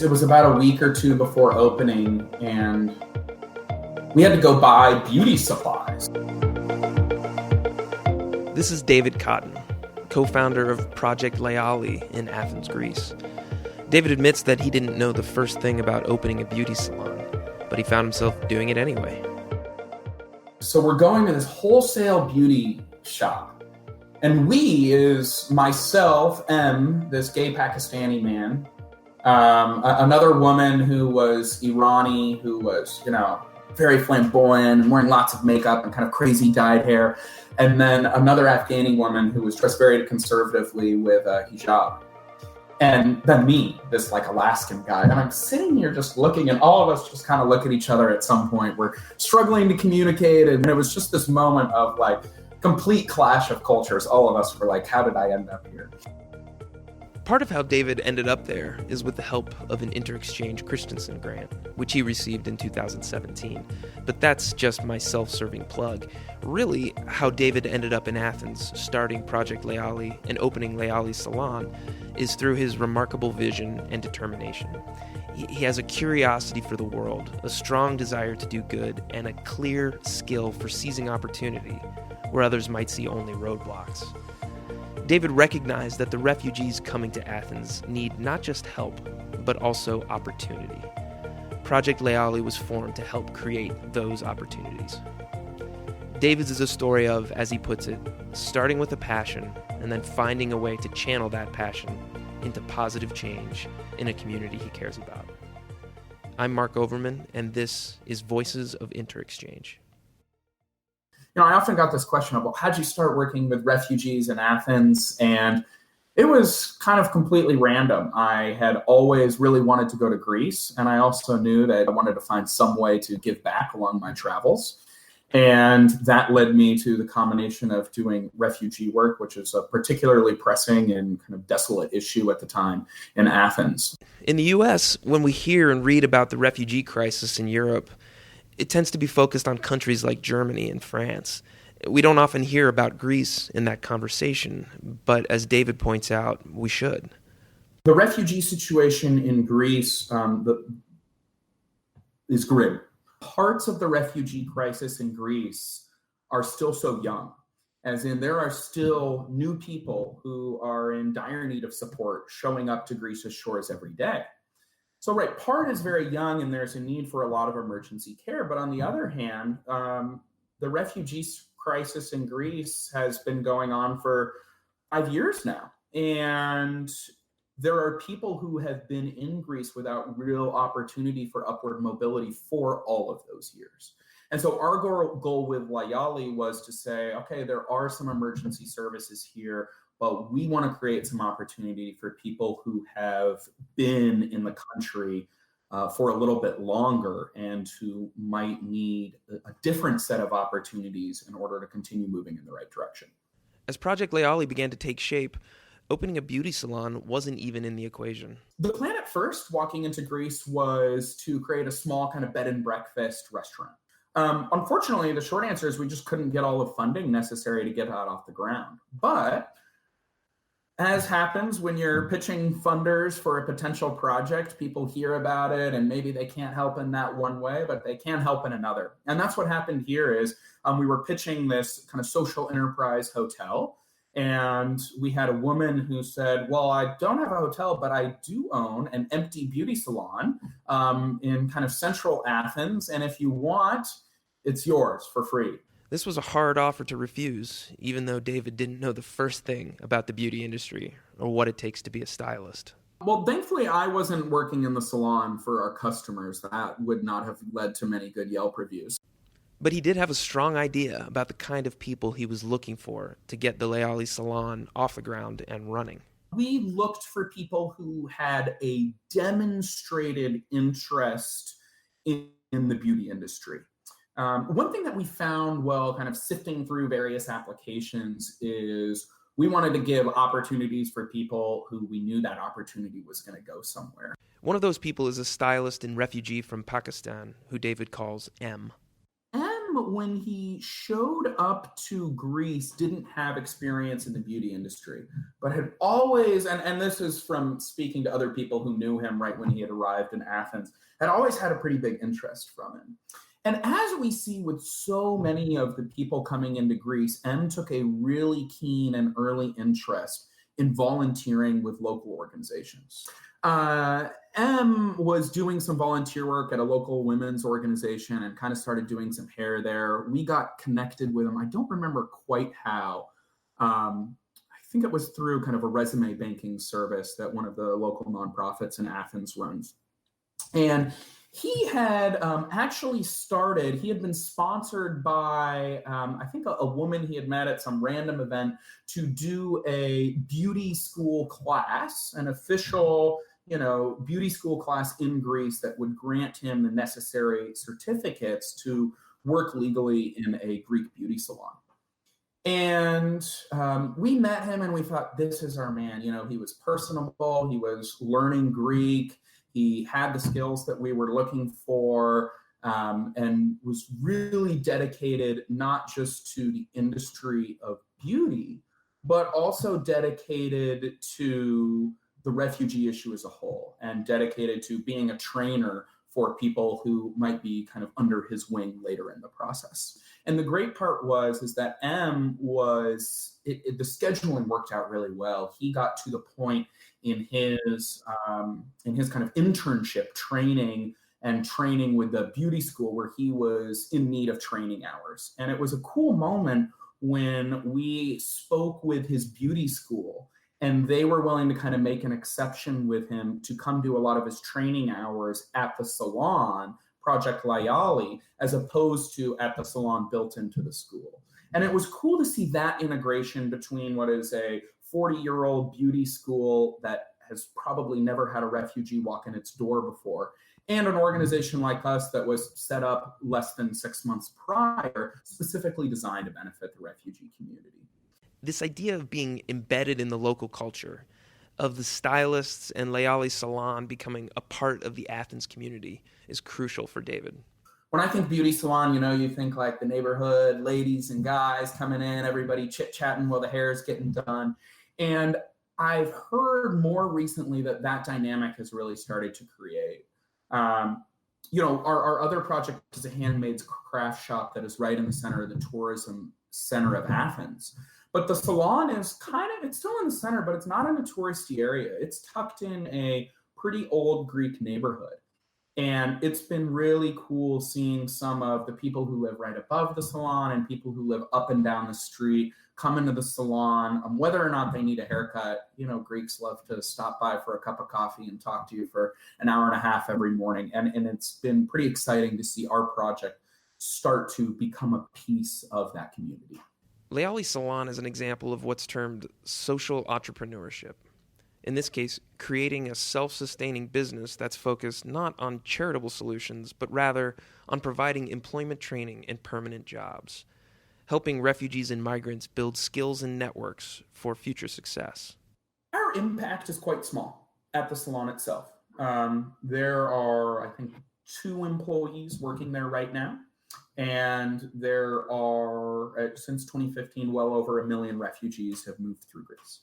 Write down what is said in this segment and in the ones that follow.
It was about a week or two before opening, and we had to go buy beauty supplies. This is David Cotton, co-founder of Project Layali in Athens, Greece. David admits that he didn't know the first thing about opening a beauty salon, but he found himself doing it anyway. So we're going to this wholesale beauty shop. And we is myself, M, this gay Pakistani man, another woman who was Irani, who was, very flamboyant and wearing lots of makeup and kind of crazy dyed hair. And then another Afghani woman who was dressed very conservatively with a hijab. And then me, this Alaskan guy. And I'm sitting here just looking, and all of us just kind of look at each other at some point. We're struggling to communicate. And it was just this moment of complete clash of cultures. All of us were like, how did I end up here? Part of how David ended up there is with the help of an InterExchange Christianson Grant, which he received in 2017. But that's just my self-serving plug. Really, how David ended up in Athens, starting Project Layali and opening Layali Salon, is through his remarkable vision and determination. He has a curiosity for the world, a strong desire to do good, and a clear skill for seizing opportunity where others might see only roadblocks. David recognized that the refugees coming to Athens need not just help, but also opportunity. Project Layali was formed to help create those opportunities. David's is a story of, as he puts it, starting with a passion and then finding a way to channel that passion into positive change in a community he cares about. I'm Mark Overman, and this is Voices of InterExchange. I often got this question about how'd you start working with refugees in Athens? And it was kind of completely random. I had always really wanted to go to Greece, and I also knew that I wanted to find some way to give back along my travels. And that led me to the combination of doing refugee work, which is a particularly pressing and kind of desolate issue at the time in Athens. In the U.S., when we hear and read about the refugee crisis in Europe, it tends to be focused on countries like Germany and France. We don't often hear about Greece in that conversation, but as David points out, we should. The refugee situation in Greece is grim. Parts of the refugee crisis in Greece are still so young, as in there are still new people who are in dire need of support showing up to Greece's shores every day. So, part is very young and there's a need for a lot of emergency care. But on the other hand, the refugee crisis in Greece has been going on for 5 years now. And there are people who have been in Greece without real opportunity for upward mobility for all of those years. And so our goal with Layali was to say, okay, there are some emergency services here, but we want to create some opportunity for people who have been in the country for a little bit longer and who might need a different set of opportunities in order to continue moving in the right direction. As Project Layali began to take shape, opening a beauty salon wasn't even in the equation. The plan at first, walking into Greece, was to create a small kind of bed and breakfast restaurant. Unfortunately, the short answer is we just couldn't get all the funding necessary to get that off the ground. But as happens when you're pitching funders for a potential project, people hear about it and maybe they can't help in that one way, but they can help in another. And that's what happened here is we were pitching this kind of social enterprise hotel. And we had a woman who said, well, I don't have a hotel, but I do own an empty beauty salon in kind of central Athens. And if you want, it's yours for free. This was a hard offer to refuse, even though David didn't know the first thing about the beauty industry or what it takes to be a stylist. Well, thankfully, I wasn't working in the salon for our customers. That would not have led to many good Yelp reviews. But he did have a strong idea about the kind of people he was looking for to get the Layali Salon off the ground and running. We looked for people who had a demonstrated interest in the beauty industry. One thing that we found while kind of sifting through various applications is we wanted to give opportunities for people who we knew that opportunity was going to go somewhere. One of those people is a stylist and refugee from Pakistan who David calls M. when he showed up to Greece, didn't have experience in the beauty industry, but had always, and this is from speaking to other people who knew him right when he had arrived in Athens, had always had a pretty big interest from him. And as we see with so many of the people coming into Greece, M took a really keen and early interest in volunteering with local organizations. M was doing some volunteer work at a local women's organization and kind of started doing some hair there. We got connected with him. I don't remember quite how. I think it was through kind of a resume banking service that one of the local nonprofits in Athens runs. And he had actually started, he had been sponsored by, I think, a woman he had met at some random event to do a beauty school class, an official, beauty school class in Greece that would grant him the necessary certificates to work legally in a Greek beauty salon. And we met him and we thought, this is our man. He was personable, he was learning Greek, he had the skills that we were looking for, and was really dedicated not just to the industry of beauty, but also dedicated to the refugee issue as a whole, and dedicated to being a trainer for people who might be kind of under his wing later in the process. And the great part is that M was, the scheduling worked out really well. He got to the point in his kind of internship training with the beauty school where he was in need of training hours. And it was a cool moment when we spoke with his beauty school and they were willing to kind of make an exception with him to come do a lot of his training hours at the salon, Project Layali, as opposed to at the salon built into the school. And it was cool to see that integration between what is a 40-year-old beauty school that has probably never had a refugee walk in its door before, and an organization like us that was set up less than 6 months prior, specifically designed to benefit the refugee community. This idea of being embedded in the local culture, of the stylists and Layali Salon becoming a part of the Athens community, is crucial for David. When I think beauty salon, you think like the neighborhood, ladies and guys coming in, everybody chit-chatting while the hair is getting done. And I've heard more recently that dynamic has really started to create. Our other project is a handmade craft shop that is right in the center of the tourism center of Athens. But the salon is it's still in the center, but it's not in a touristy area. It's tucked in a pretty old Greek neighborhood. And it's been really cool seeing some of the people who live right above the salon and people who live up and down the street come into the salon, whether or not they need a haircut. Greeks love to stop by for a cup of coffee and talk to you for an hour and a half every morning. And it's been pretty exciting to see our project start to become a piece of that community. Layali Salon is an example of what's termed social entrepreneurship. In this case, creating a self-sustaining business that's focused not on charitable solutions, but rather on providing employment training and permanent jobs, helping refugees and migrants build skills and networks for future success. Our impact is quite small at the salon itself. There are, I think, 2 employees working there right now. And there are, since 2015, well over 1 million refugees have moved through Greece.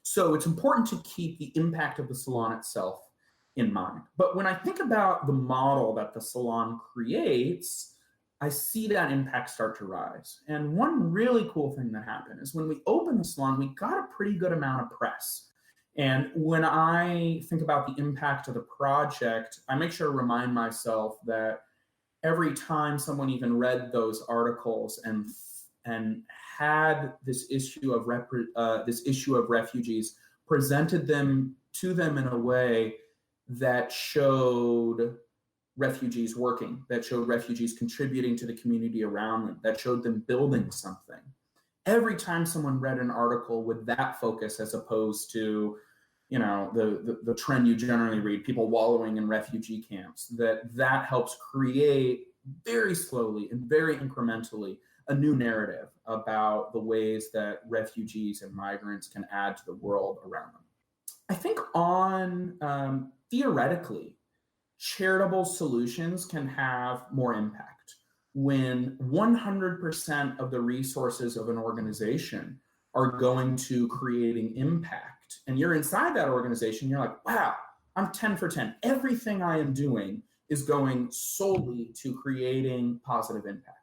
So it's important to keep the impact of the salon itself in mind. But when I think about the model that the salon creates, I see that impact start to rise. And one really cool thing that happened is when we opened the salon, we got a pretty good amount of press. And when I think about the impact of the project, I make sure to remind myself that every time someone even read those articles and had this issue of refugees presented them to them in a way that showed refugees working, that showed refugees contributing to the community around them, that showed them building something. Every time someone read an article with that focus, as opposed to the trend you generally read, people wallowing in refugee camps, that helps create very slowly and very incrementally a new narrative about the ways that refugees and migrants can add to the world around them. I think theoretically, charitable solutions can have more impact. when 100% of the resources of an organization are going to creating impact, and you're inside that organization, you're like, wow, I'm 10 for 10. Everything I am doing is going solely to creating positive impact.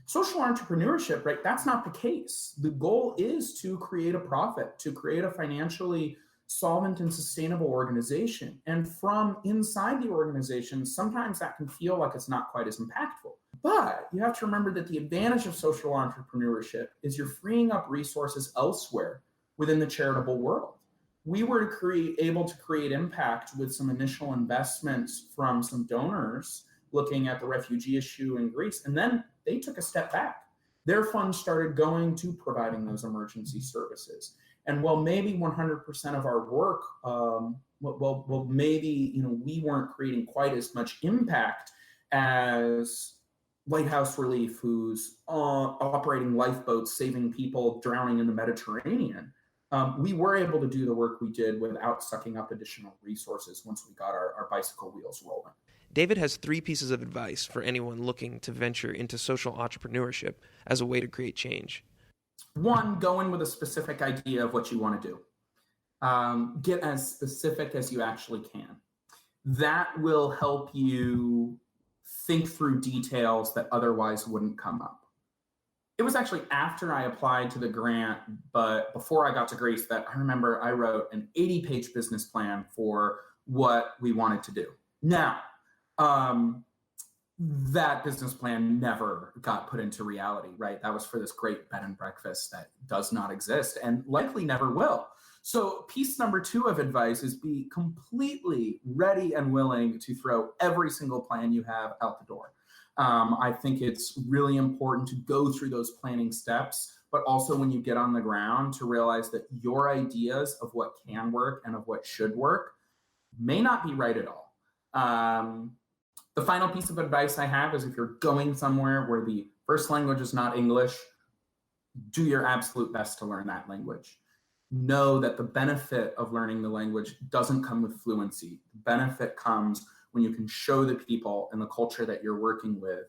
Social entrepreneurship, right? That's not the case. The goal is to create a profit, to create a financially solvent and sustainable organization. And from inside the organization, sometimes that can feel like it's not quite as impactful. But you have to remember that the advantage of social entrepreneurship is you're freeing up resources elsewhere within the charitable world. We were able to create impact with some initial investments from some donors looking at the refugee issue in Greece, and then they took a step back. Their funds started going to providing those emergency services. And while maybe 100% of our work, maybe we weren't creating quite as much impact as Lighthouse Relief, who's operating lifeboats, saving people drowning in the Mediterranean. We were able to do the work we did without sucking up additional resources once we got our bicycle wheels rolling. David has 3 pieces of advice for anyone looking to venture into social entrepreneurship as a way to create change. 1, go in with a specific idea of what you want to do. Get as specific as you actually can. That will help you think through details that otherwise wouldn't come up. It was actually after I applied to the grant, but before I got to Greece, that I remember I wrote an 80-page business plan for what we wanted to do. Now, that business plan never got put into reality, right? That was for this great bed and breakfast that does not exist and likely never will. So piece number 2 of advice is be completely ready and willing to throw every single plan you have out the door. I think it's really important to go through those planning steps, but also when you get on the ground to realize that your ideas of what can work and of what should work may not be right at all. The final piece of advice I have is if you're going somewhere where the first language is not English, do your absolute best to learn that language. Know that the benefit of learning the language doesn't come with fluency. The benefit comes when you can show the people and the culture that you're working with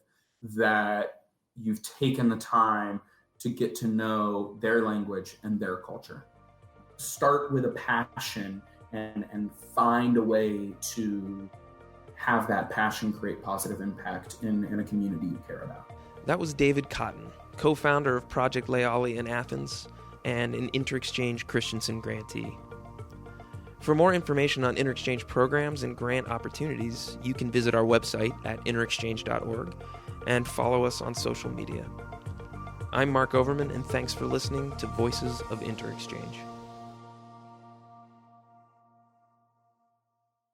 that you've taken the time to get to know their language and their culture. Start with a passion and find a way to have that passion create positive impact in a community you care about. That was David Cotton, co-founder of Project Layali in Athens and an InterExchange Christianson grantee. For more information on InterExchange programs and grant opportunities, you can visit our website at interexchange.org and follow us on social media. I'm Mark Overman, and thanks for listening to Voices of InterExchange.